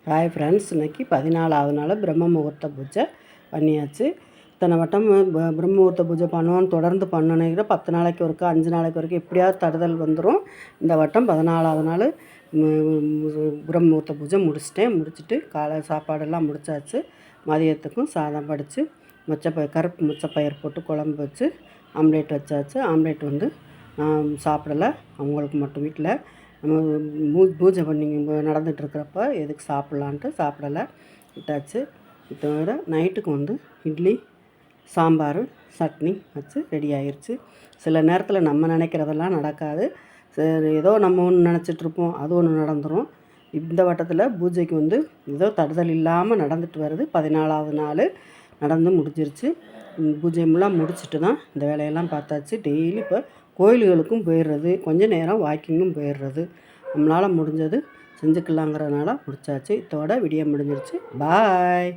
Hi friends, இன்றைக்கி 14வது நாள் பிரம்ம முகூர்த்த பூஜை பண்ணியாச்சு. இத்தனை வட்டம் பிரம்ம முகூர்த்த பூஜை பண்ணுவோன்னு தொடர்ந்து பண்ணணுங்கிற 10 நாளைக்கு ஒருக்கா 5 நாளைக்கு வரைக்கும் எப்படியாவது தடுதல் வந்துடும். இந்த வட்டம் 14வது நாள் பிரம்ம முகூர்த்த பூஜை முடிச்சுட்டு காலை சாப்பாடெல்லாம் முடித்தாச்சு. மதியத்துக்கும் சாதம் படித்து கருப்பு மொச்சப்பயிர் போட்டு குழம்பு வச்சு ஆம்லேட் வச்சாச்சு. ஆம்லேட் நான் சாப்பிடலை, அவங்களுக்கு மட்டும் வீட்டில் பூஜை பண்ணி நடந்துகிட்ருக்கிறப்ப எதுக்கு சாப்பிட்லான்ட்டு சாப்பிடலை, விட்டாச்சு. இதோட நைட்டுக்கு இட்லி சாம்பார் சட்னி வச்சு ரெடி ஆயிடுச்சு. சில நேரத்தில் நம்ம நினைக்கிறதெல்லாம் நடக்காது. ஏதோ நம்ம ஒன்று நினச்சிட்ருப்போம், அது ஒன்று நடந்துடும். இந்த வட்டத்தில் பூஜைக்கு ஏதோ தடுதல் இல்லாமல் நடந்துட்டு வருது. 14வது நாள் நடந்து முடிஞ்சிருச்சு. பூஜையெல்லாம் முடிச்சுட்டு தான் இந்த வேலையெல்லாம் பார்த்தாச்சு. டெய்லி இப்போ கோயில்களுக்கும் போயிடுறது, கொஞ்சம் நேரம் வாக்கிங்கும் போயிடுறது. நம்மளால் முடிஞ்சது செஞ்சுக்கலாங்கிறதுனால முடிச்சாச்சு. இதோட விடிய முடிஞ்சிருச்சு. பாய்.